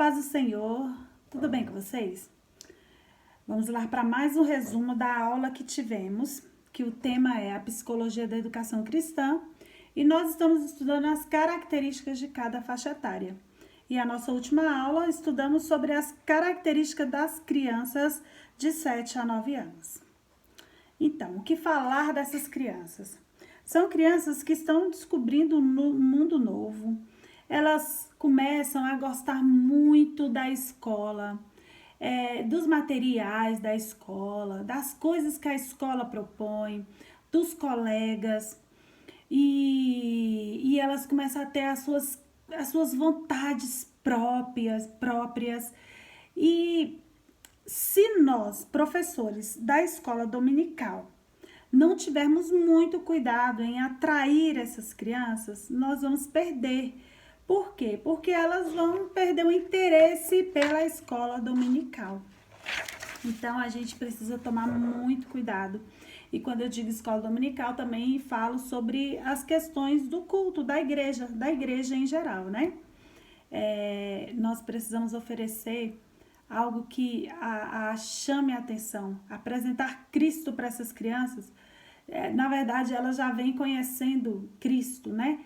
paz do Senhor, tudo bem com vocês? Vamos lá para mais um resumo da aula que tivemos, que o tema é a psicologia da educação cristã, e nós estamos estudando as características de cada faixa etária. E a nossa última aula estudamos sobre as características das crianças de 7 a 9 anos. Então, o que falar dessas crianças? São crianças que estão descobrindo um mundo novo. Elas começam a gostar muito da escola, dos materiais da escola, das coisas que a escola propõe, dos colegas, e elas começam a ter as suas vontades próprias. E se nós, professores da escola dominical, não tivermos muito cuidado em atrair essas crianças, nós vamos perder. Por quê? Porque elas vão perder o interesse pela escola dominical. Então, a gente precisa tomar muito cuidado. E quando eu digo escola dominical, também falo sobre as questões do culto, da igreja em geral, né? Nós precisamos oferecer algo que chame a atenção, apresentar Cristo para essas crianças. Na verdade, elas já vêm conhecendo Cristo, né?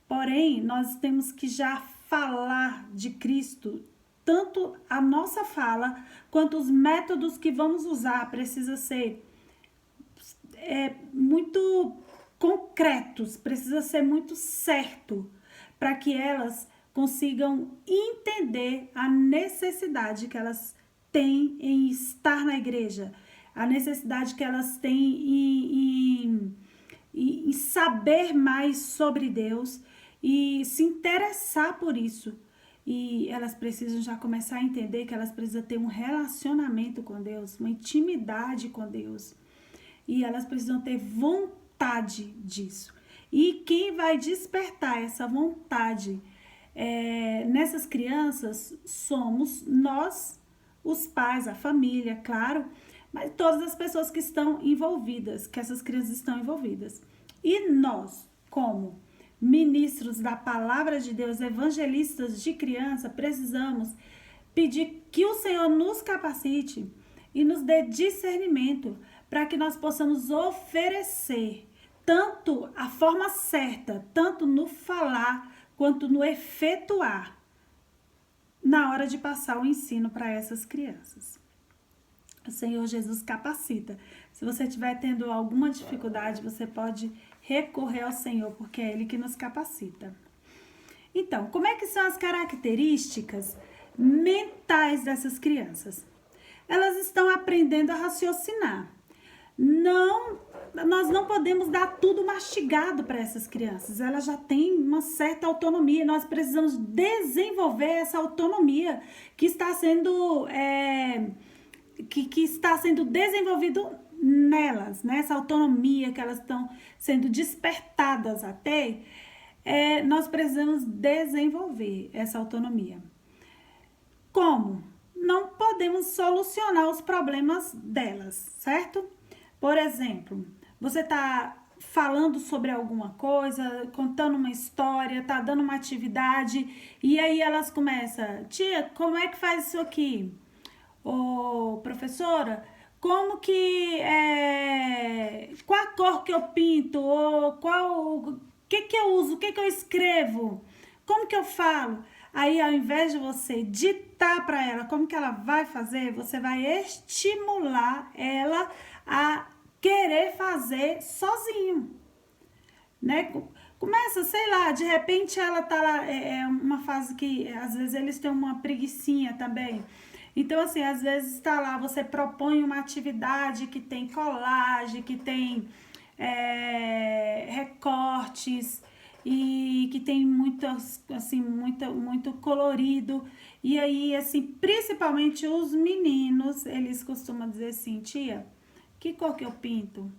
Porém, nós temos que já falar de Cristo, tanto a nossa fala, quanto os métodos que vamos usar precisa ser muito concretos, precisa ser muito certo, para que elas consigam entender a necessidade que elas têm em estar na igreja, a necessidade que elas têm em saber mais sobre Deus e se interessar por isso. E elas precisam já começar a entender que elas precisam ter um relacionamento com Deus, uma intimidade com Deus. E elas precisam ter vontade disso. E quem vai despertar essa vontade nessas crianças somos nós, os pais, a família, claro, mas todas as pessoas que estão envolvidas, que essas crianças estão envolvidas. E nós, como ministros da palavra de Deus, evangelistas de criança, precisamos pedir que o Senhor nos capacite e nos dê discernimento para que nós possamos oferecer tanto a forma certa, tanto no falar quanto no efetuar, na hora de passar o ensino para essas crianças. O Senhor Jesus capacita. Se você estiver tendo alguma dificuldade, você pode recorrer ao Senhor, porque é Ele que nos capacita. Então, como é que são as características mentais dessas crianças? Elas estão aprendendo a raciocinar. Nós não podemos dar tudo mastigado para essas crianças. Elas já têm uma certa autonomia. Nós precisamos desenvolver essa autonomia que está sendo que está sendo desenvolvido nelas, né? Essa autonomia que elas estão sendo despertadas a ter, nós precisamos desenvolver essa autonomia. Como? Não podemos solucionar os problemas delas, certo? Por exemplo, você está falando sobre alguma coisa, contando uma história, tá dando uma atividade, e aí elas começam, tia, como é que faz isso aqui? Ô, professora, como que qual a cor que eu pinto? Ou o que eu uso? O que eu escrevo? Como que eu falo? Aí, ao invés de você ditar para ela como que ela vai fazer, você vai estimular ela a querer fazer sozinho, né? Começa, sei lá, de repente ela tá lá, uma fase que às vezes eles têm uma preguicinha também. Então, assim, às vezes está lá, você propõe uma atividade que tem colagem, que tem recortes e que tem muito colorido. E aí, assim, principalmente os meninos, eles costumam dizer assim, tia, que cor que eu pinto?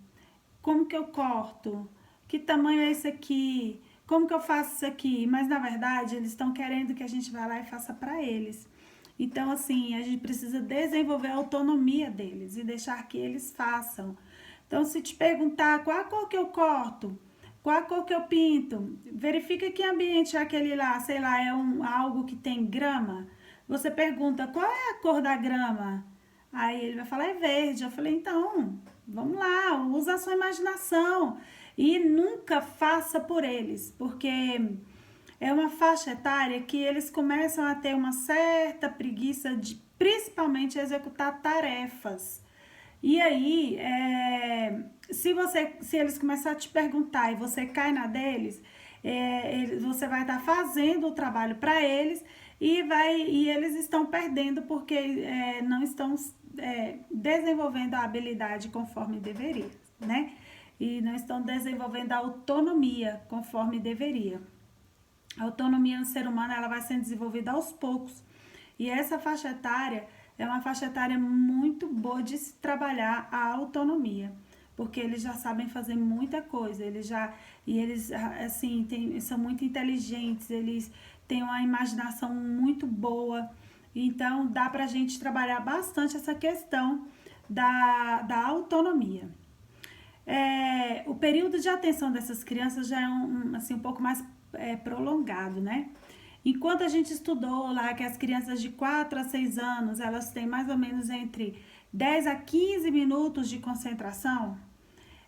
Como que eu corto? Que tamanho é esse aqui? Como que eu faço isso aqui? Mas, na verdade, eles estão querendo que a gente vá lá e faça para eles. Então, assim, a gente precisa desenvolver a autonomia deles e deixar que eles façam. Então, se te perguntar qual a cor que eu corto, qual a cor que eu pinto, verifica que ambiente é aquele lá, sei lá, algo que tem grama. Você pergunta, qual é a cor da grama? Aí ele vai falar, é verde. Eu falei, então, vamos lá, usa a sua imaginação. E nunca faça por eles, porque é uma faixa etária que eles começam a ter uma certa preguiça de, principalmente, executar tarefas. E aí, se eles começarem a te perguntar e você cai na deles, você vai estar fazendo o trabalho para eles e eles estão perdendo porque não estão desenvolvendo a habilidade conforme deveria, né? E não estão desenvolvendo a autonomia conforme deveria. A autonomia no ser humano ela vai sendo desenvolvida aos poucos. E essa faixa etária é uma faixa etária muito boa de se trabalhar a autonomia, porque eles já sabem fazer muita coisa, eles assim são muito inteligentes, eles têm uma imaginação muito boa. Então dá pra gente trabalhar bastante essa questão da autonomia. O período de atenção dessas crianças já é assim, um pouco mais prolongado, né? Enquanto a gente estudou lá que as crianças de 4 a 6 anos, elas têm mais ou menos entre 10 a 15 minutos de concentração,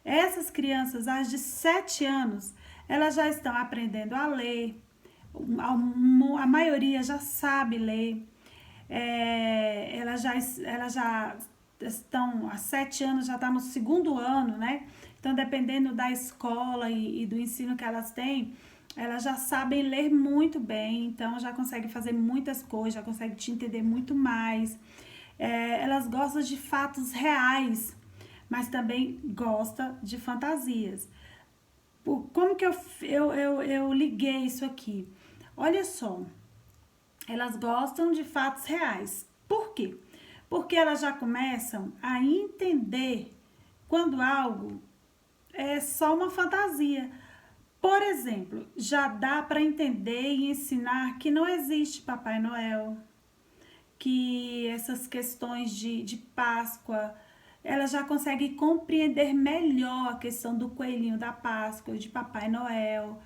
essas crianças, as de 7 anos, elas já estão aprendendo a ler, a maioria já sabe ler, elas já estão há 7 anos, já está no segundo ano, né? Então, dependendo da escola e do ensino que elas têm, elas já sabem ler muito bem, então já conseguem fazer muitas coisas, já conseguem te entender muito mais. Elas gostam de fatos reais, mas também gostam de fantasias. Como que eu liguei isso aqui? Olha só, elas gostam de fatos reais. Por quê? Porque elas já começam a entender quando algo é só uma fantasia. Por exemplo, já dá para entender e ensinar que não existe Papai Noel, que essas questões de Páscoa, ela já consegue compreender melhor a questão do coelhinho da Páscoa, de Papai Noel,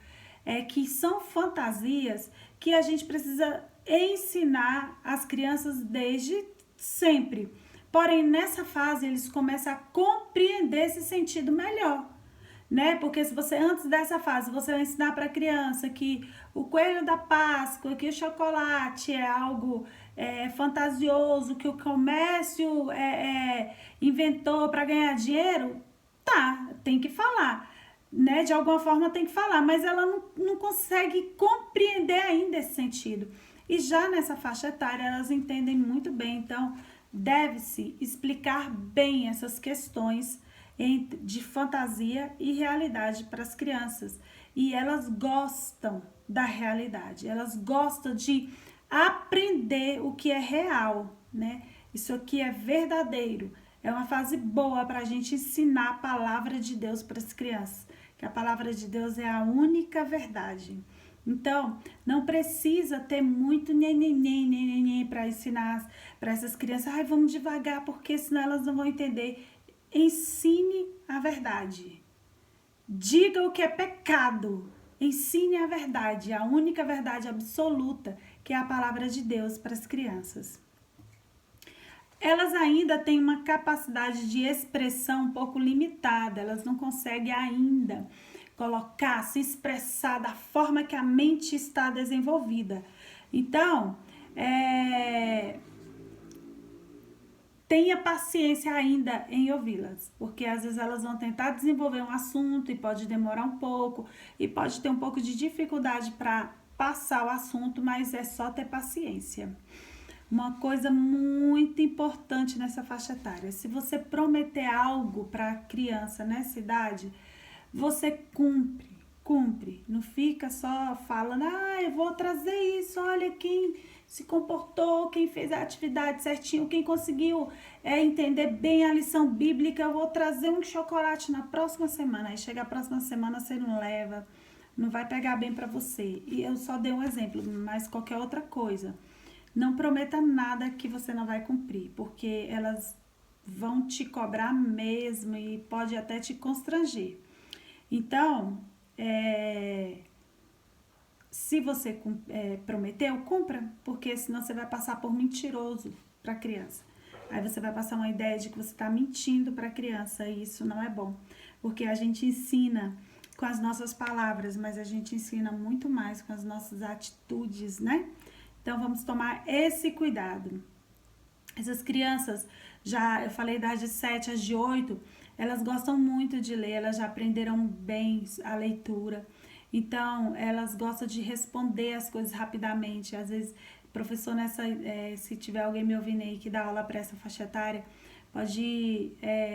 que são fantasias que a gente precisa ensinar as crianças desde sempre. Porém, nessa fase, eles começam a compreender esse sentido melhor, né? Porque se você antes dessa fase você vai ensinar para a criança que o coelho da Páscoa, que o chocolate é algo fantasioso, que o comércio inventou para ganhar dinheiro, tá, tem que falar, né? De alguma forma tem que falar, mas ela não consegue compreender ainda esse sentido. E já nessa faixa etária elas entendem muito bem, então deve-se explicar bem essas questões de fantasia e realidade para as crianças. E elas gostam da realidade, elas gostam de aprender o que é real, né? Isso aqui é verdadeiro. É uma fase boa para a gente ensinar a palavra de Deus para as crianças, que a palavra de Deus é a única verdade. Então, não precisa ter muito neném para ensinar para essas crianças. Ai, vamos devagar, porque senão elas não vão entender. Ensine a verdade. Diga o que é pecado. Ensine a verdade, a única verdade absoluta, que é a palavra de Deus para as crianças. Elas ainda têm uma capacidade de expressão um pouco limitada, elas não conseguem ainda colocar, se expressar da forma que a mente está desenvolvida. Então, tenha paciência ainda em ouvi-las, porque às vezes elas vão tentar desenvolver um assunto e pode demorar um pouco, e pode ter um pouco de dificuldade para passar o assunto, mas é só ter paciência. Uma coisa muito importante nessa faixa etária, se você prometer algo para a criança nessa idade, você cumpre, não fica só falando, eu vou trazer isso, olha quem se comportou, quem fez a atividade certinho, quem conseguiu entender bem a lição bíblica, eu vou trazer um chocolate na próxima semana. Aí chega a próxima semana, você não leva, não vai pegar bem para você. E eu só dei um exemplo, mas qualquer outra coisa. Não prometa nada que você não vai cumprir, porque elas vão te cobrar mesmo e pode até te constranger. Então, se você prometeu, cumpra, porque senão você vai passar por mentiroso para a criança. Aí você vai passar uma ideia de que você está mentindo para a criança e isso não é bom, porque a gente ensina com as nossas palavras, mas a gente ensina muito mais com as nossas atitudes, né? Então vamos tomar esse cuidado. Essas crianças, já eu falei das de 7 às de 8, elas gostam muito de ler, elas já aprenderam bem a leitura. Então, elas gostam de responder as coisas rapidamente. Às vezes, professor, se tiver alguém me ouvindo aí que dá aula para essa faixa etária, pode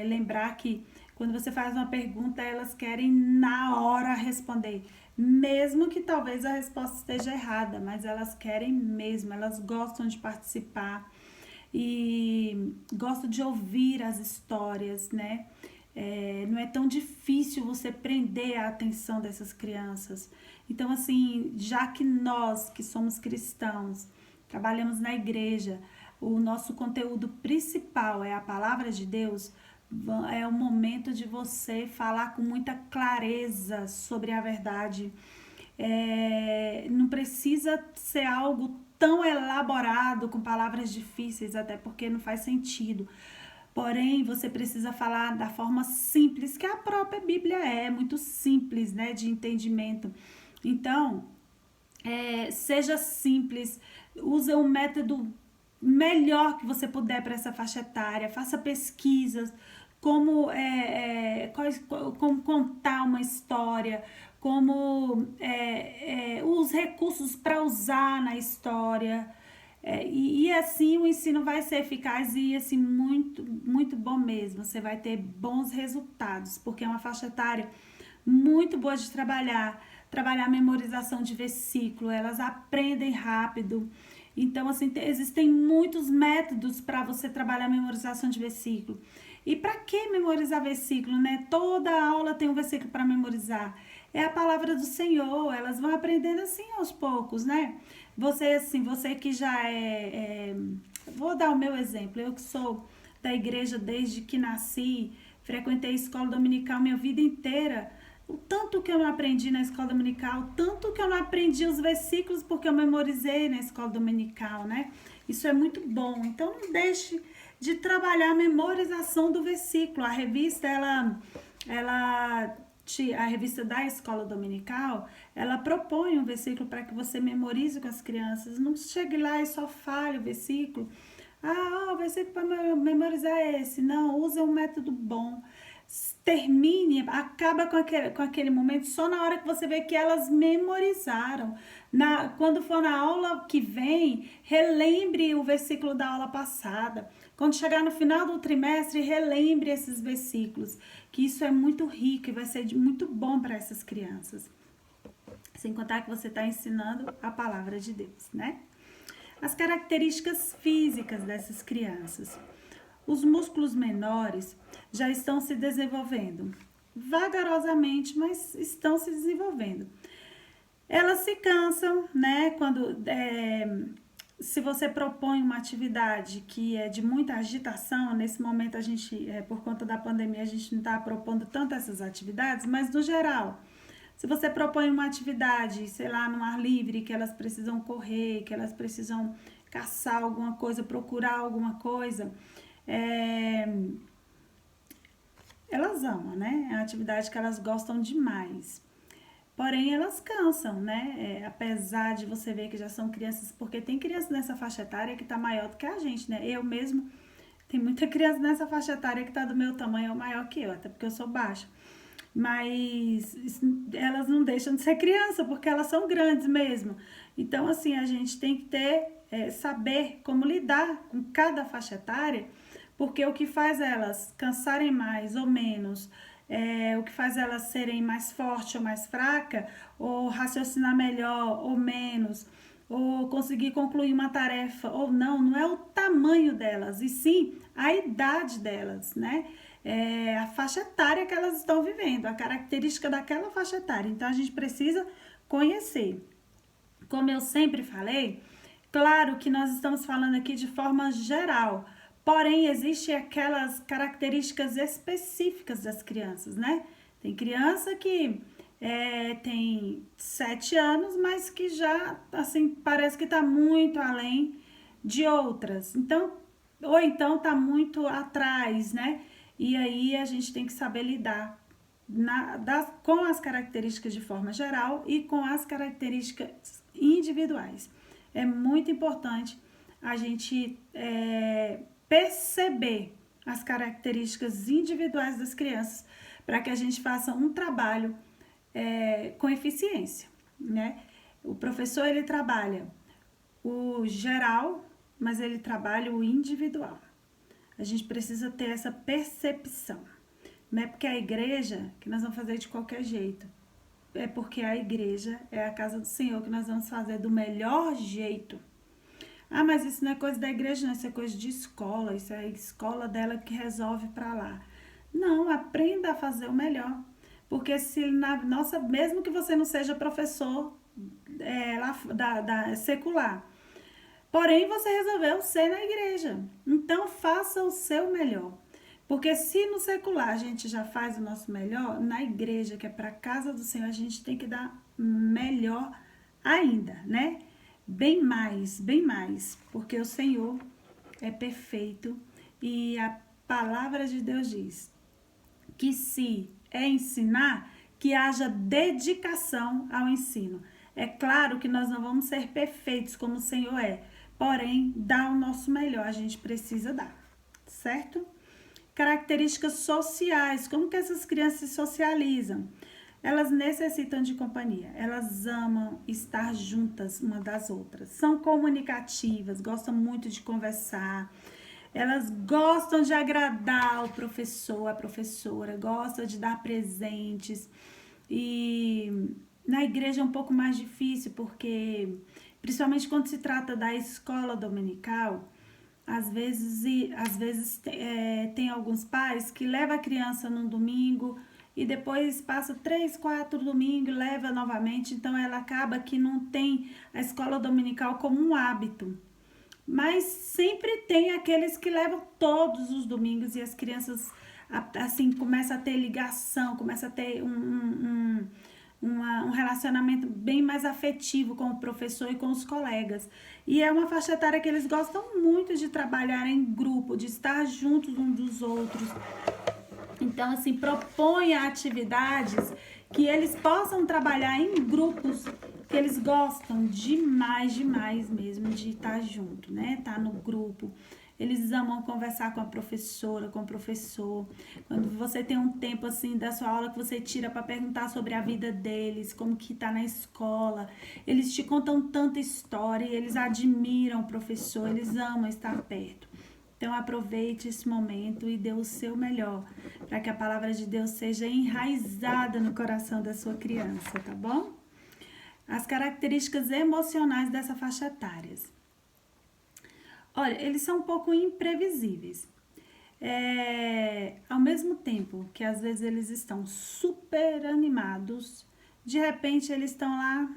lembrar que quando você faz uma pergunta, elas querem na hora responder. Mesmo que talvez a resposta esteja errada, mas elas querem mesmo, elas gostam de participar e gostam de ouvir as histórias, né? Não é tão difícil você prender a atenção dessas crianças. Então, assim, já que nós que somos cristãos, trabalhamos na igreja, o nosso conteúdo principal é a palavra de Deus, é o momento de você falar com muita clareza sobre a verdade. Não precisa ser algo tão elaborado, com palavras difíceis, até porque não faz sentido. Porém, você precisa falar da forma simples, que a própria Bíblia é, muito simples, né, de entendimento. Então, seja simples, use um método melhor que você puder para essa faixa etária, faça pesquisas, como contar uma história, como os recursos para usar na história. E assim o ensino vai ser eficaz e assim muito, muito bom mesmo. Você vai ter bons resultados, porque é uma faixa etária muito boa de trabalhar a memorização de versículo, elas aprendem rápido. Então, assim, existem muitos métodos para você trabalhar a memorização de versículo. E para que memorizar versículo, né? Toda aula tem um versículo para memorizar. É a palavra do Senhor, elas vão aprendendo assim aos poucos, né? Você que já vou dar o meu exemplo. Eu que sou da igreja desde que nasci, frequentei a escola dominical minha vida inteira. O tanto que eu não aprendi na escola dominical, tanto que eu não aprendi os versículos porque eu memorizei na escola dominical, né? Isso é muito bom. Então não deixe de trabalhar a memorização do versículo. A revista, a revista da escola dominical, ela propõe um versículo para que você memorize com as crianças. Não chegue lá e só fale o versículo. O versículo para memorizar é esse. Não, use um método bom. Termine, acaba com aquele momento só na hora que você vê que elas memorizaram. Quando for na aula que vem, relembre o versículo da aula passada. Quando chegar no final do trimestre, relembre esses versículos, que isso é muito rico e vai ser muito bom para essas crianças. Sem contar que você está ensinando a palavra de Deus, né? As características físicas dessas crianças. Os músculos menores já estão se desenvolvendo, vagarosamente, mas estão se desenvolvendo. Elas se cansam, né? Se você propõe uma atividade que é de muita agitação, nesse momento a gente, por conta da pandemia, a gente não está propondo tanto essas atividades, mas no geral, se você propõe uma atividade, sei lá, no ar livre, que elas precisam correr, que elas precisam caçar alguma coisa, procurar alguma coisa, elas amam, né? É uma atividade que elas gostam demais. Porém, elas cansam, né? Apesar de você ver que já são crianças, porque tem criança nessa faixa etária que tá maior do que a gente, né? Eu mesmo, tem muita criança nessa faixa etária que tá do meu tamanho ou maior que eu, até porque eu sou baixa. Mas elas não deixam de ser criança, porque elas são grandes mesmo. Então, assim, a gente tem que saber como lidar com cada faixa etária, porque o que faz elas cansarem mais ou menos, o que faz elas serem mais fortes ou mais fracas, ou raciocinar melhor ou menos, ou conseguir concluir uma tarefa ou não é o tamanho delas, e sim a idade delas, né? A faixa etária que elas estão vivendo, a característica daquela faixa etária. Então a gente precisa conhecer. Como eu sempre falei, claro que nós estamos falando aqui de forma geral, porém existem aquelas características específicas das crianças, né? Tem criança que tem 7 anos, mas que já, assim, parece que está muito além de outras. Então, ou então está muito atrás, né? E aí a gente tem que saber lidar com as características de forma geral e com as características individuais. É muito importante a gente perceber as características individuais das crianças para que a gente faça um trabalho com eficiência, né? O professor, ele trabalha o geral, mas ele trabalha o individual. A gente precisa ter essa percepção. Não é porque é a igreja que nós vamos fazer de qualquer jeito. É porque a igreja é a casa do Senhor que nós vamos fazer do melhor jeito. Ah, mas isso não é coisa da igreja, não, isso é coisa de escola, isso é a escola dela que resolve para lá. Não, aprenda a fazer o melhor. Porque se mesmo que você não seja professor lá da secular, porém você resolveu ser na igreja. Então faça o seu melhor. Porque se no secular a gente já faz o nosso melhor, na igreja, que é para a casa do Senhor, a gente tem que dar melhor ainda, né? Bem mais, porque o Senhor é perfeito e a palavra de Deus diz que se é ensinar, que haja dedicação ao ensino. É claro que nós não vamos ser perfeitos como o Senhor é, porém, dar o nosso melhor, a gente precisa dar, certo? Características sociais, como que essas crianças se socializam? Elas necessitam de companhia, elas amam estar juntas uma das outras, são comunicativas, gostam muito de conversar, elas gostam de agradar o professor, a professora, gostam de dar presentes. E na igreja é um pouco mais difícil, porque principalmente quando se trata da escola dominical, às vezes tem alguns pais que levam a criança num domingo e depois passa 3, 4 domingos e leva novamente. Então ela acaba que não tem a escola dominical como um hábito. Mas sempre tem aqueles que levam todos os domingos e as crianças assim começam a ter ligação, começam a ter um relacionamento bem mais afetivo com o professor e com os colegas. E é uma faixa etária que eles gostam muito de trabalhar em grupo, de estar juntos uns dos outros. Então, assim, proponha atividades que eles possam trabalhar em grupos, que eles gostam demais mesmo de estar junto, né? Estar no grupo. Eles amam conversar com a professora, com o professor. Quando você tem um tempo assim da sua aula que você tira para perguntar sobre a vida deles, como que tá na escola, eles te contam tanta história, eles admiram o professor, eles amam estar perto. Então aproveite esse momento e dê o seu melhor para que a palavra de Deus seja enraizada no coração da sua criança, tá bom? As características emocionais dessa faixa etária. Olha, eles são um pouco imprevisíveis. Ao mesmo tempo que às vezes eles estão super animados, de repente eles estão lá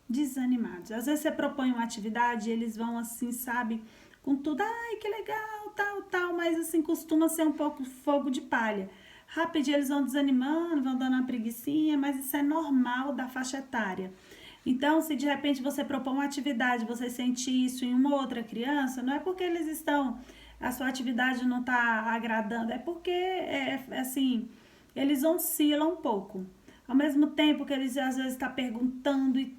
desanimados. Às vezes você propõe uma atividade e eles vão assim, sabe, com tudo, ai que legal, tal, mas assim costuma ser um pouco fogo de palha. Rapidinho eles vão desanimando, vão dando uma preguicinha, mas isso é normal da faixa etária. Então, se de repente você propõe uma atividade, você sente isso em uma outra criança, não é porque eles estão, a sua atividade não está agradando, é porque, assim, eles oscilam um pouco. Ao mesmo tempo que eles às vezes estão perguntando e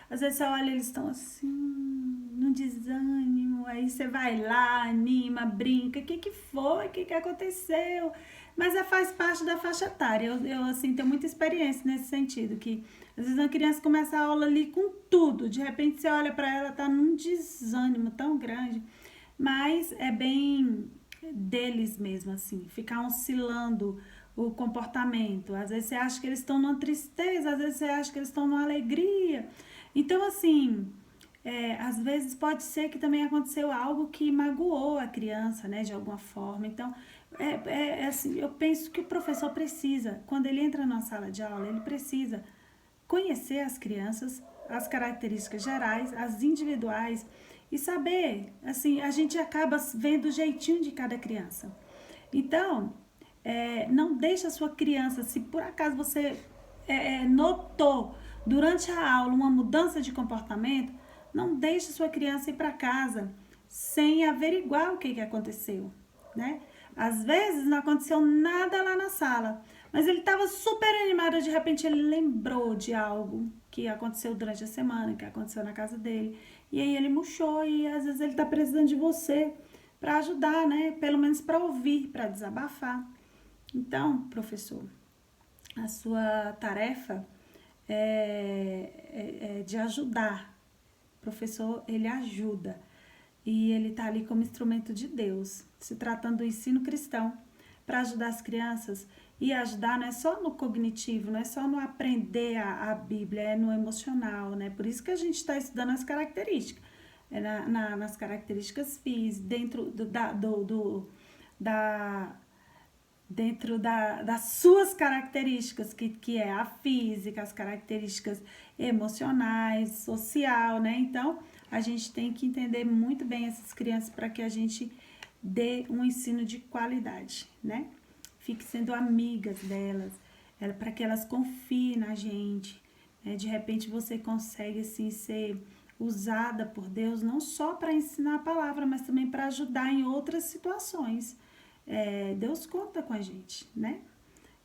às vezes você olha, eles estão assim, num desânimo, aí você vai lá, anima, brinca, o que foi, o que aconteceu? Mas faz parte da faixa etária, eu assim, tenho muita experiência nesse sentido, que às vezes a criança começa a aula ali com tudo, de repente você olha para ela, tá num desânimo tão grande, mas é bem deles mesmo, assim, ficar oscilando o comportamento. Às vezes você acha que eles estão numa tristeza, às vezes você acha que eles estão numa alegria. Então, assim, às vezes pode ser que também aconteceu algo que magoou a criança, né, de alguma forma. Então, assim, eu penso que o professor precisa, quando ele entra na sala de aula, ele precisa conhecer as crianças, as características gerais, as individuais e saber, assim, a gente acaba vendo o jeitinho de cada criança. Então, não deixe a sua criança, se por acaso você notou durante a aula uma mudança de comportamento, não deixe sua criança ir para casa sem averiguar o que aconteceu, né? Às vezes não aconteceu nada lá na sala, mas ele estava super animado, de repente ele lembrou de algo que aconteceu durante a semana, que aconteceu na casa dele, e aí ele murchou, e às vezes ele está precisando de você para ajudar, né? Pelo menos para ouvir, para desabafar. Então, professor, a sua tarefa é de ajudar. O professor, ele ajuda. E ele está ali como instrumento de Deus, se tratando do ensino cristão, para ajudar as crianças. E ajudar não é só no cognitivo, não é só no aprender a Bíblia, é no emocional, né? Por isso que a gente está estudando as características. Nas características físicas, dentro das suas características, que é a física, as características emocionais, social, né? Então, a gente tem que entender muito bem essas crianças para que a gente dê um ensino de qualidade, né? Fique sendo amigas delas, para que elas confiem na gente, né? De repente você consegue, assim, ser usada por Deus não só para ensinar a palavra, mas também para ajudar em outras situações. Deus conta com a gente, né?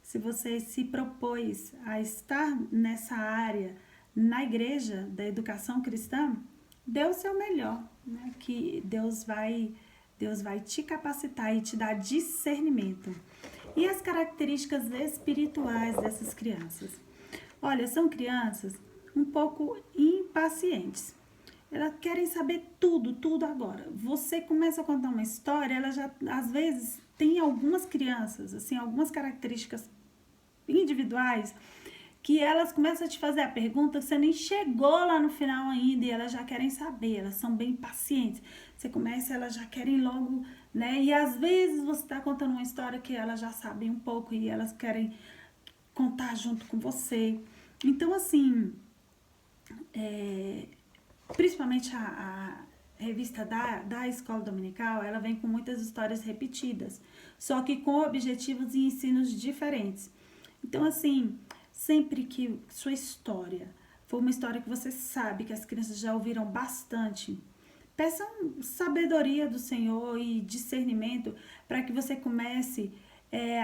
Se você se propôs a estar nessa área na igreja da educação cristã, dê o seu melhor, né? Que Deus vai te capacitar e te dar discernimento. E as características espirituais dessas crianças? Olha, são crianças um pouco impacientes. Elas querem saber tudo agora. Você começa a contar uma história, ela já, às vezes, tem algumas crianças, assim, algumas características individuais, que elas começam a te fazer a pergunta, você nem chegou lá no final ainda, e elas já querem saber, elas são bem pacientes. Você começa, elas já querem logo, né? E às vezes você está contando uma história que elas já sabem um pouco e elas querem contar junto com você. Então, assim, principalmente a revista da escola dominical, ela vem com muitas histórias repetidas, só que com objetivos e ensinos diferentes. Então, assim, sempre que sua história for uma história que você sabe que as crianças já ouviram bastante, peçam sabedoria do Senhor e discernimento para que você comece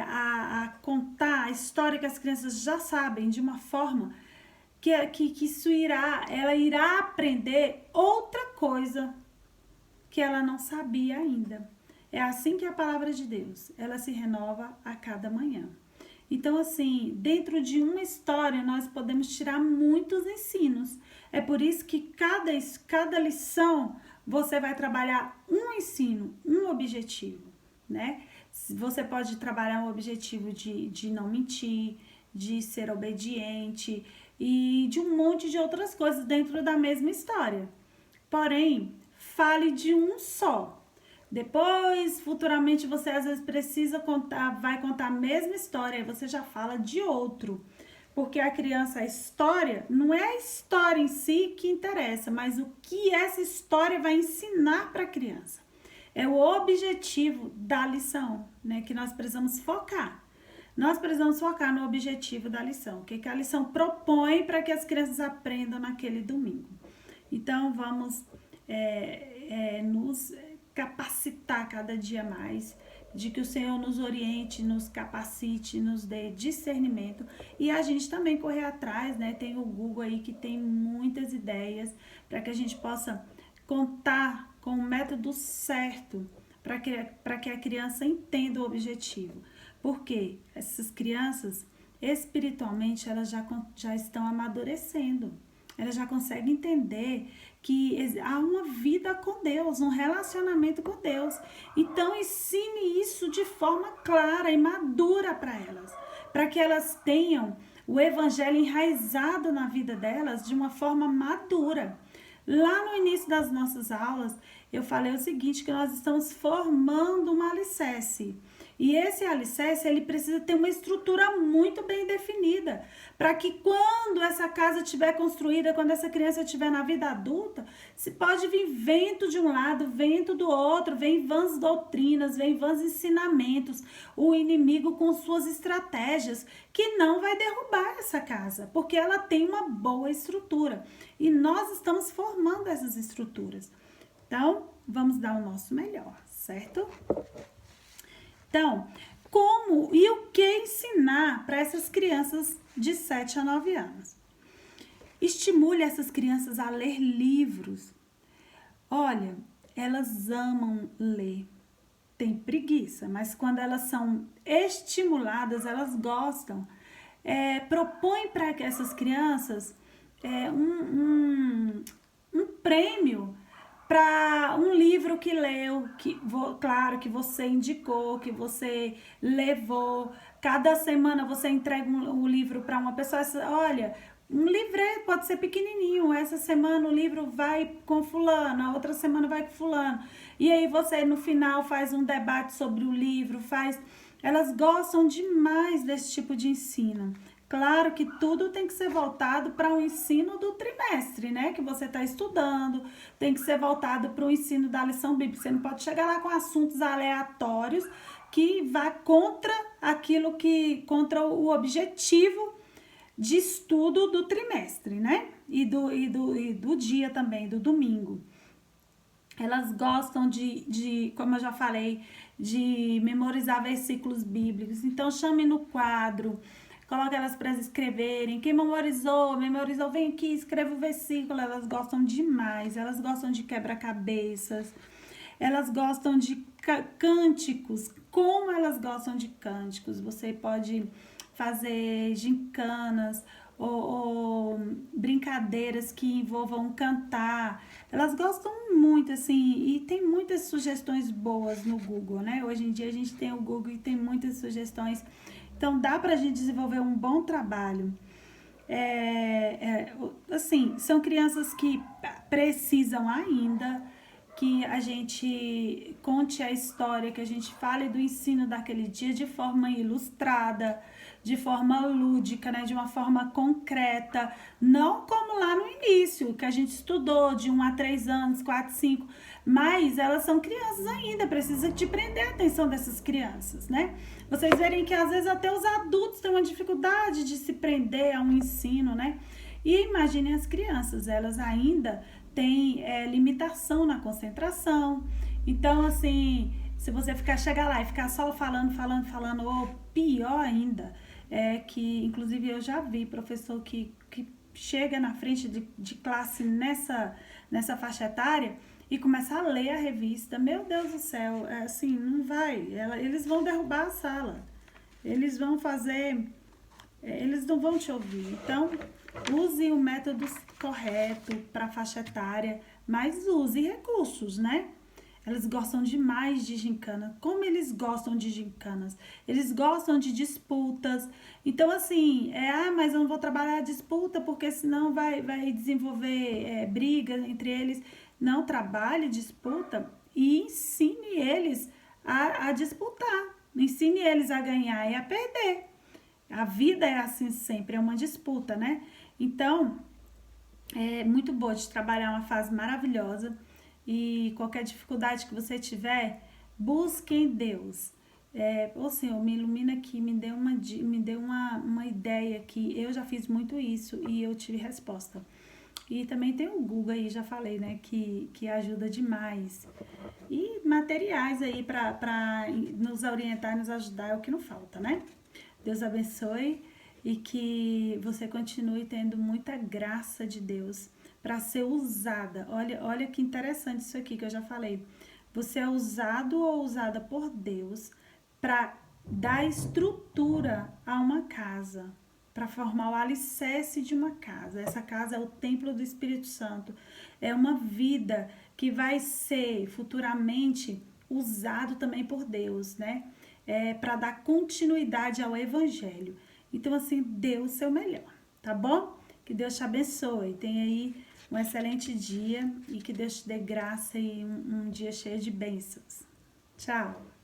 a contar a história que as crianças já sabem de uma forma que ela irá aprender outra coisa que ela não sabia ainda. É assim que a palavra de Deus, ela se renova a cada manhã. Então, assim, dentro de uma história, nós podemos tirar muitos ensinos. É por isso que cada lição, você vai trabalhar um ensino, um objetivo, né? Você pode trabalhar um objetivo de não mentir, de ser obediente e de um monte de outras coisas dentro da mesma história. Porém, fale de um só. Depois, futuramente, você às vezes vai contar a mesma história e você já fala de outro. Porque a criança, a história, não é a história em si que interessa, mas o que essa história vai ensinar para a criança. É o objetivo da lição, né, que nós precisamos focar. Nós precisamos focar no objetivo da lição. O que a lição propõe para que as crianças aprendam naquele domingo. Então, vamos nos capacitar cada dia mais, de que o Senhor nos oriente, nos capacite, nos dê discernimento e a gente também correr atrás, né? Tem o Google aí que tem muitas ideias para que a gente possa contar com o método certo para que a criança entenda o objetivo. Porque essas crianças, espiritualmente, elas já estão amadurecendo. Elas já conseguem entender que há uma vida com Deus, um relacionamento com Deus. Então, ensine isso de forma clara e madura para elas, para que elas tenham o evangelho enraizado na vida delas de uma forma madura. Lá no início das nossas aulas, eu falei o seguinte, que nós estamos formando um alicerce. E esse alicerce, ele precisa ter uma estrutura muito bem definida, para que quando essa casa estiver construída, quando essa criança estiver na vida adulta, se pode vir vento de um lado, vento do outro, vem vãs doutrinas, vem vãs ensinamentos, o inimigo com suas estratégias, que não vai derrubar essa casa, porque ela tem uma boa estrutura. E nós estamos formando essas estruturas. Então, vamos dar o nosso melhor, certo? Então, como e o que ensinar para essas crianças de 7 a 9 anos? Estimule essas crianças a ler livros. Olha, elas amam ler. Tem preguiça, mas quando elas são estimuladas, elas gostam. Propõe para essas crianças um prêmio para um livro que leu, claro, que você indicou, que você levou. Cada semana você entrega um livro para uma pessoa. Olha, um livreto pode ser pequenininho. Essa semana o livro vai com fulano, a outra semana vai com fulano. E aí você no final faz um debate sobre o livro, Elas gostam demais desse tipo de ensino. Claro que tudo tem que ser voltado para o ensino do trimestre, né? Que você está estudando, tem que ser voltado para o ensino da lição bíblica. Você não pode chegar lá com assuntos aleatórios que vá contra contra o objetivo de estudo do trimestre, né? E do dia também, do domingo. Elas gostam como eu já falei, de memorizar versículos bíblicos. Então, chame no quadro, coloque elas para escreverem. Quem memorizou, vem aqui, escreva o versículo. Elas gostam demais. Elas gostam de quebra-cabeças. Elas gostam de cânticos. Como elas gostam de cânticos? Você pode fazer gincanas ou brincadeiras que envolvam cantar. Elas gostam muito, assim, e tem muitas sugestões boas no Google, né? Hoje em dia a gente tem o Google e tem muitas sugestões. Então, dá pra gente desenvolver um bom trabalho. Assim, são crianças que precisam ainda que a gente conte a história, que a gente fale do ensino daquele dia de forma ilustrada, de forma lúdica, né? De uma forma concreta, não como lá no início, que a gente estudou de 1 a 3 anos, 4, 5, mas elas são crianças ainda, precisa de prender a atenção dessas crianças, né? Vocês verem que às vezes até os adultos têm uma dificuldade de se prender a um ensino, né? E imaginem as crianças, elas ainda têm limitação na concentração. Então, assim, se você chegar lá e ficar só falando, ou pior ainda, que inclusive eu já vi professor que chega na frente de classe nessa faixa etária e começa a ler a revista. Meu Deus do céu, assim, não vai. Eles vão derrubar a sala. Eles vão fazer... eles não vão te ouvir. Então, use o método correto para a faixa etária, mas use recursos, né? Eles gostam demais de gincana. Como eles gostam de gincanas? Eles gostam de disputas. Então, assim, mas eu não vou trabalhar a disputa porque senão vai desenvolver briga entre eles. Não, trabalhe disputa e ensine eles a disputar. Ensine eles a ganhar e a perder. A vida é assim sempre, é uma disputa, né? Então, é muito boa de trabalhar, uma fase maravilhosa. E qualquer dificuldade que você tiver, busque em Deus. Ô Senhor, me ilumina aqui, me dê uma ideia que eu já fiz muito isso e eu tive resposta. E também tem o Google aí, já falei, né, que ajuda demais. E materiais aí para nos orientar, nos ajudar é o que não falta, né? Deus abençoe e que você continue tendo muita graça de Deus para ser usada. Olha que interessante isso aqui que eu já falei. Você é usado ou usada por Deus para dar estrutura a uma casa, para formar o alicerce de uma casa. Essa casa é o templo do Espírito Santo. É uma vida que vai ser futuramente usado também por Deus, né? Para dar continuidade ao Evangelho. Então, assim, dê o seu melhor, tá bom? Que Deus te abençoe. Tenha aí um excelente dia e que Deus te dê graça e um dia cheio de bênçãos. Tchau!